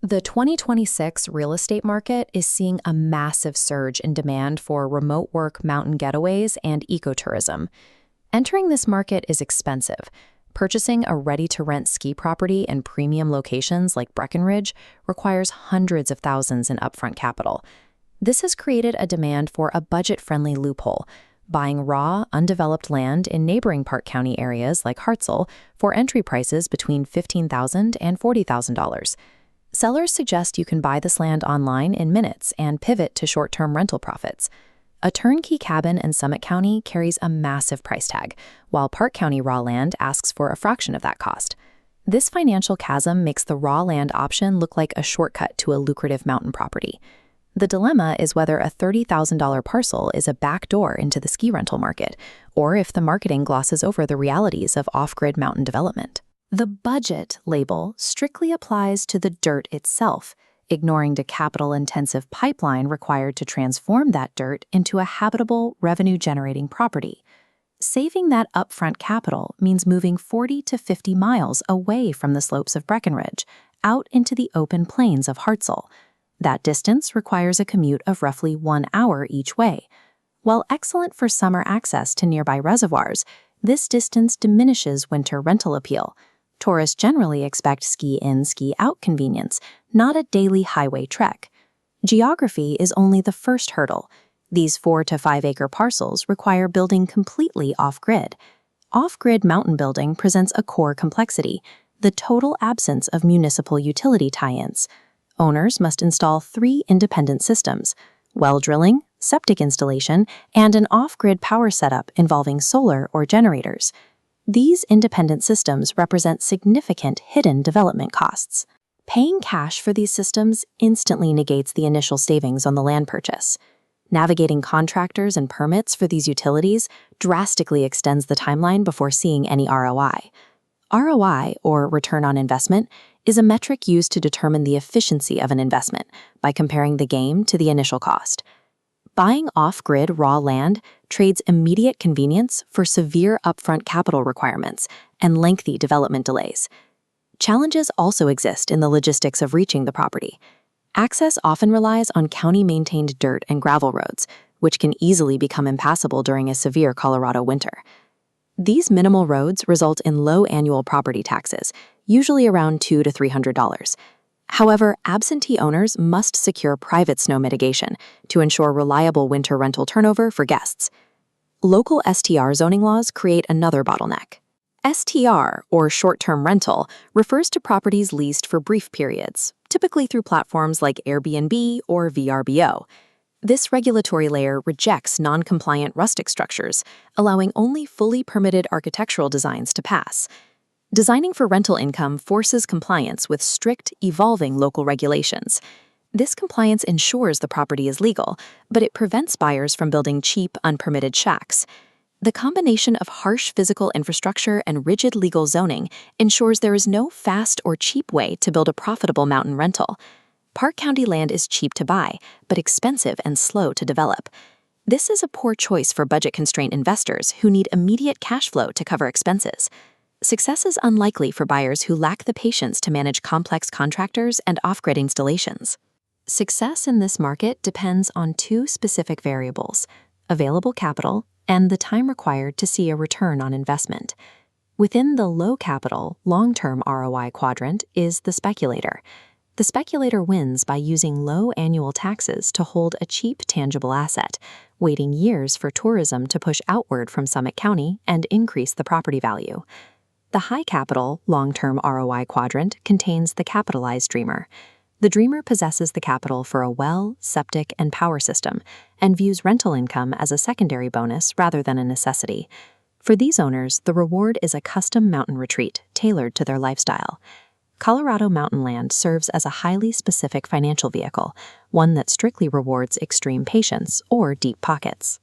The 2026 real estate market is seeing a massive surge in demand for remote work mountain getaways and ecotourism. Entering this market is expensive. Purchasing a ready-to-rent ski property in premium locations like Breckenridge requires hundreds of thousands in upfront capital. This has created a demand for a budget-friendly loophole, buying raw, undeveloped land in neighboring Park County areas like Hartsel for entry prices between $15,000 and $40,000. Sellers suggest you can buy this land online in minutes and pivot to short-term rental profits. A turnkey cabin in Summit County carries a massive price tag, while Park County raw land asks for a fraction of that cost. This financial chasm makes the raw land option look like a shortcut to a lucrative mountain property. The dilemma is whether a $30,000 parcel is a backdoor into the ski rental market, or if the marketing glosses over the realities of off-grid mountain development. The budget label strictly applies to the dirt itself, ignoring the capital-intensive pipeline required to transform that dirt into a habitable, revenue-generating property. Saving that upfront capital means moving 40 to 50 miles away from the slopes of Breckenridge, out into the open plains of Hartsel. That distance requires a commute of roughly 1 hour each way. While excellent for summer access to nearby reservoirs, this distance diminishes winter rental appeal. Tourists generally expect ski-in, ski-out convenience, not a daily highway trek. Geography is only the first hurdle. These 4 to 5 acre parcels require building completely off-grid. Off-grid mountain building presents a core complexity, the total absence of municipal utility tie-ins. Owners must install 3 independent systems: well drilling, septic installation, and an off-grid power setup involving solar or generators. These independent systems represent significant hidden development costs. Paying cash for these systems instantly negates the initial savings on the land purchase. Navigating contractors and permits for these utilities drastically extends the timeline before seeing any ROI. ROI, or return on investment, is a metric used to determine the efficiency of an investment by comparing the gain to the initial cost. Buying off-grid raw land trades immediate convenience for severe upfront capital requirements and lengthy development delays. Challenges also exist in the logistics of reaching the property. Access often relies on county-maintained dirt and gravel roads, which can easily become impassable during a severe Colorado winter. These minimal roads result in low annual property taxes, usually around $200 to $300. However, absentee owners must secure private snow mitigation to ensure reliable winter rental turnover for guests. Local STR zoning laws create another bottleneck. STR, or short-term rental, refers to properties leased for brief periods, typically through platforms like Airbnb or VRBO. This regulatory layer rejects non-compliant rustic structures, allowing only fully permitted architectural designs to pass. Designing for rental income forces compliance with strict, evolving local regulations. This compliance ensures the property is legal, but it prevents buyers from building cheap, unpermitted shacks. The combination of harsh physical infrastructure and rigid legal zoning ensures there is no fast or cheap way to build a profitable mountain rental. Park County land is cheap to buy, but expensive and slow to develop. This is a poor choice for budget-constrained investors who need immediate cash flow to cover expenses. Success is unlikely for buyers who lack the patience to manage complex contractors and off-grid installations. Success in this market depends on 2 specific variables: available capital and the time required to see a return on investment. Within the low capital, long-term ROI quadrant is the speculator. The speculator wins by using low annual taxes to hold a cheap, tangible asset, waiting years for tourism to push outward from Summit County and increase the property value. The high capital, long-term ROI quadrant contains the capitalized dreamer. The dreamer possesses the capital for a well, septic, and power system, and views rental income as a secondary bonus rather than a necessity. For these owners, the reward is a custom mountain retreat tailored to their lifestyle. Colorado Mountain Land serves as a highly specific financial vehicle, one that strictly rewards extreme patience or deep pockets.